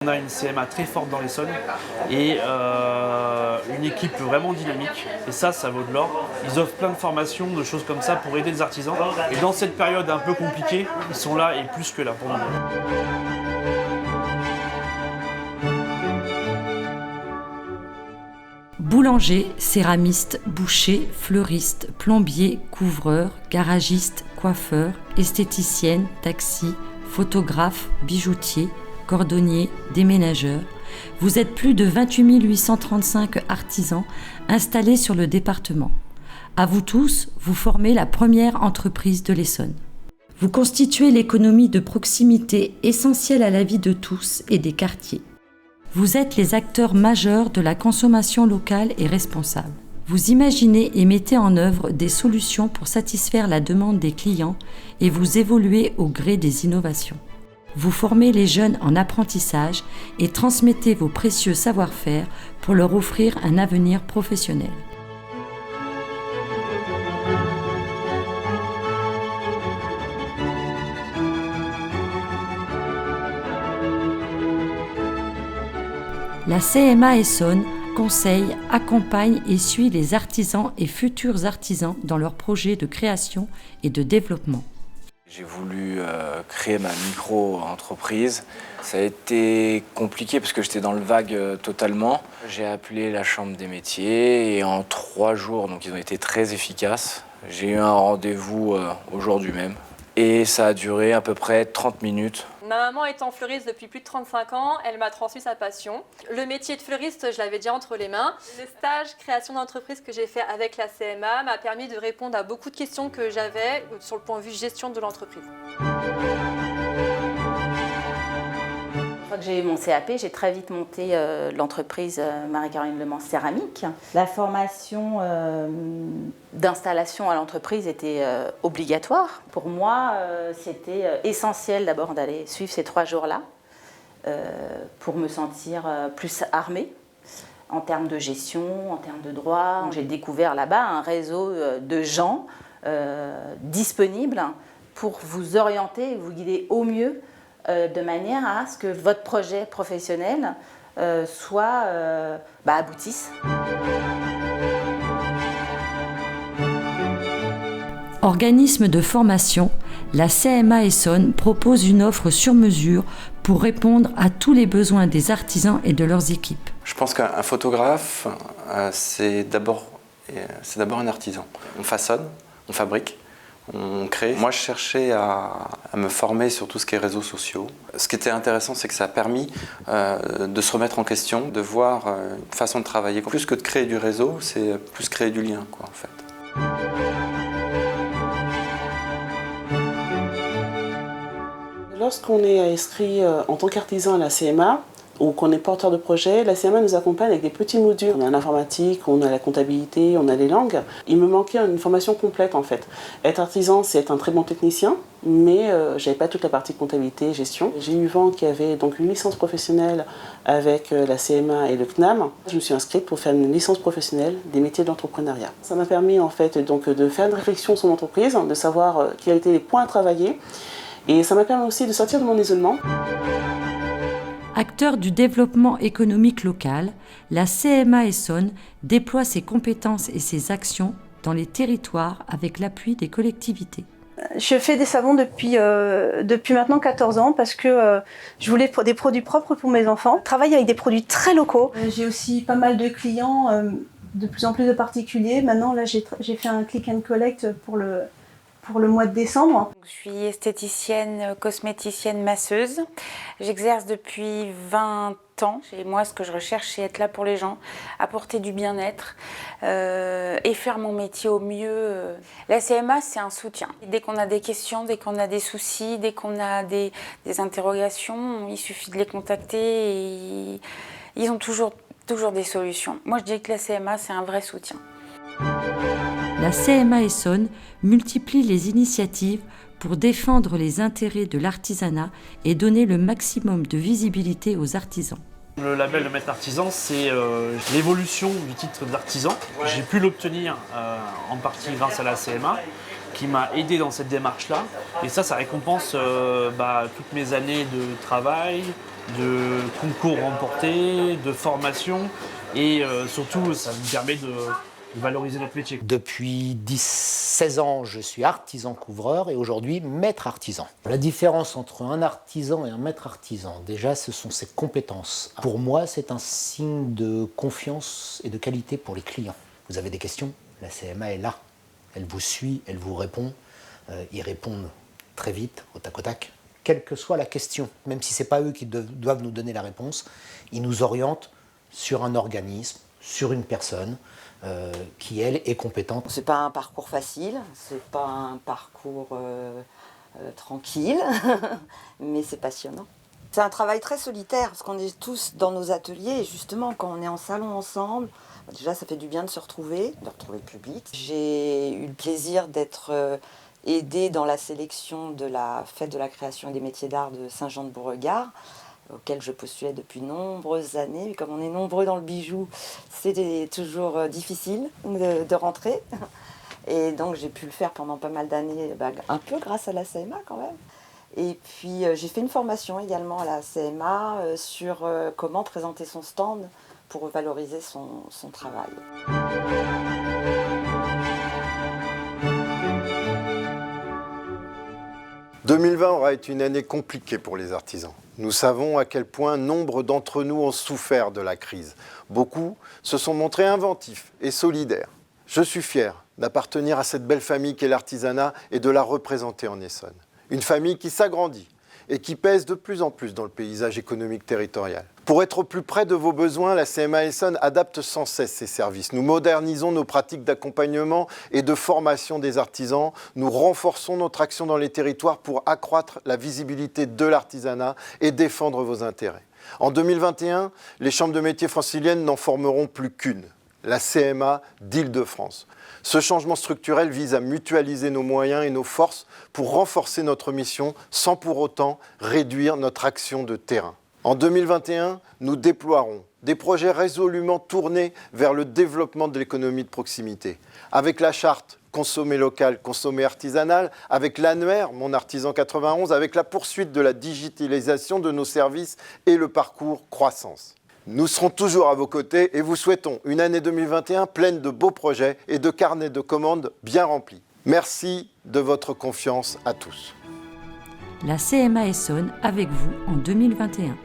On a une CMA très forte dans l'Essonne et une équipe vraiment dynamique. Et ça vaut de l'or. Ils offrent plein de formations, de choses comme ça pour aider les artisans. Et dans cette période un peu compliquée, ils sont là et plus que là pour nous. Boulanger, céramiste, boucher, fleuriste, plombier, couvreur, garagiste, coiffeur, esthéticienne, taxi, photographe, bijoutier, cordonnier, déménageur. Vous êtes plus de 28 835 artisans installés sur le département. À vous tous, vous formez la première entreprise de l'Essonne. Vous constituez l'économie de proximité essentielle à la vie de tous et des quartiers. Vous êtes les acteurs majeurs de la consommation locale et responsable. Vous imaginez et mettez en œuvre des solutions pour satisfaire la demande des clients et vous évoluez au gré des innovations. Vous formez les jeunes en apprentissage et transmettez vos précieux savoir-faire pour leur offrir un avenir professionnel. La CMA Essonne conseille, accompagne et suit les artisans et futurs artisans dans leurs projets de création et de développement. J'ai voulu créer ma micro-entreprise. Ça a été compliqué parce que j'étais dans le vague totalement. J'ai appelé la chambre des métiers et en 3 jours, donc ils ont été très efficaces. J'ai eu un rendez-vous aujourd'hui même et ça a duré à peu près 30 minutes. Ma maman étant fleuriste depuis plus de 35 ans, elle m'a transmis sa passion. Le métier de fleuriste, je l'avais déjà entre les mains. Le stage création d'entreprise que j'ai fait avec la CMA m'a permis de répondre à beaucoup de questions que j'avais sur le point de vue gestion de l'entreprise. Une fois que j'ai eu mon CAP, j'ai très vite monté l'entreprise Marie-Caroline Lemans Céramique. La formation d'installation à l'entreprise était obligatoire. Pour moi, c'était essentiel d'abord d'aller suivre ces 3 jours-là pour me sentir plus armée en termes de gestion, en termes de droit. J'ai découvert là-bas un réseau de gens disponibles pour vous orienter et vous guider au mieux de manière à ce que votre projet professionnel aboutisse. Organisme de formation, la CMA Essonne propose une offre sur mesure pour répondre à tous les besoins des artisans et de leurs équipes. Je pense qu'un photographe, c'est d'abord un artisan. On façonne, on fabrique, on crée. Moi, je cherchais à me former sur tout ce qui est réseaux sociaux. Ce qui était intéressant, c'est que ça a permis de se remettre en question, de voir une façon de travailler. Plus que de créer du réseau, c'est plus créer du lien, en fait. Lorsqu'on est inscrit en tant qu'artisan à la CMA, ou qu'on est porteur de projet, la CMA nous accompagne avec des petits modules. On a l'informatique, on a la comptabilité, on a les langues. Il me manquait une formation complète en fait. Être artisan, c'est être un très bon technicien, mais j'avais pas toute la partie comptabilité et gestion. J'ai eu vent qu'il y avait donc une licence professionnelle avec la CMA et le CNAM. Je me suis inscrite pour faire une licence professionnelle des métiers de l'entrepreneuriat. Ça m'a permis en fait donc de faire une réflexion sur l'entreprise, de savoir quels étaient les points à travailler, et ça m'a permis aussi de sortir de mon isolement. Acteur du développement économique local, la CMA Essonne déploie ses compétences et ses actions dans les territoires avec l'appui des collectivités. Je fais des savons depuis maintenant 14 ans parce que je voulais des produits propres pour mes enfants. Je travaille avec des produits très locaux. J'ai aussi pas mal de clients, de plus en plus de particuliers. Maintenant, là, j'ai fait un click and collect pour le mois de décembre. Je suis esthéticienne, cosméticienne, masseuse. J'exerce depuis 20 ans. Et moi, ce que je recherche, c'est être là pour les gens, apporter du bien-être et faire mon métier au mieux. La CMA, c'est un soutien. Dès qu'on a des questions, dès qu'on a des soucis, dès qu'on a des interrogations, il suffit de les contacter et ils ont toujours des solutions. Moi, je dis que la CMA, c'est un vrai soutien. La CMA Essonne multiplie les initiatives pour défendre les intérêts de l'artisanat et donner le maximum de visibilité aux artisans. Le label de maître artisan, c'est l'évolution du titre d'artisan. J'ai pu l'obtenir en partie grâce à la CMA, qui m'a aidé dans cette démarche-là. Et ça récompense toutes mes années de travail, de concours remportés, de formation. Et surtout, ça me permet de valoriser notre métier. Depuis 16 ans, je suis artisan couvreur et aujourd'hui maître artisan. La différence entre un artisan et un maître artisan, déjà, ce sont ses compétences. Pour moi, c'est un signe de confiance et de qualité pour les clients. Vous avez des questions? La CMA est là. Elle vous suit, elle vous répond. Ils répondent très vite, au tac au tac. Quelle que soit la question, même si ce n'est pas eux qui doivent nous donner la réponse, ils nous orientent sur un organisme, sur une personne qui, elle, est compétente. C'est pas un parcours facile, c'est pas un parcours tranquille, mais c'est passionnant. C'est un travail très solitaire, parce qu'on est tous dans nos ateliers, et justement, quand on est en salon ensemble, déjà, ça fait du bien de se retrouver, de retrouver le public. J'ai eu le plaisir d'être aidée dans la sélection de la Fête de la création et des métiers d'art de Saint-Jean-de-Beauregard, auquel je postulais depuis nombreuses années. Comme on est nombreux dans le bijou, c'était toujours difficile de rentrer. Et donc j'ai pu le faire pendant pas mal d'années, un peu grâce à la CMA quand même. Et puis j'ai fait une formation également à la CMA sur comment présenter son stand pour valoriser son travail. 2020 aura été une année compliquée pour les artisans. Nous savons à quel point nombre d'entre nous ont souffert de la crise. Beaucoup se sont montrés inventifs et solidaires. Je suis fier d'appartenir à cette belle famille qu'est l'artisanat et de la représenter en Essonne. Une famille qui s'agrandit et qui pèse de plus en plus dans le paysage économique territorial. Pour être au plus près de vos besoins, la CMA Essonne adapte sans cesse ses services. Nous modernisons nos pratiques d'accompagnement et de formation des artisans. Nous renforçons notre action dans les territoires pour accroître la visibilité de l'artisanat et défendre vos intérêts. En 2021, les chambres de métiers franciliennes n'en formeront plus qu'une, la CMA d'Île-de-France. Ce changement structurel vise à mutualiser nos moyens et nos forces pour renforcer notre mission sans pour autant réduire notre action de terrain. En 2021, nous déploierons des projets résolument tournés vers le développement de l'économie de proximité. Avec la charte Consommer local, consommer artisanal, avec l'annuaire Mon Artisan 91, avec la poursuite de la digitalisation de nos services et le parcours croissance. Nous serons toujours à vos côtés et vous souhaitons une année 2021 pleine de beaux projets et de carnets de commandes bien remplis. Merci de votre confiance à tous. La CMA Essonne avec vous en 2021.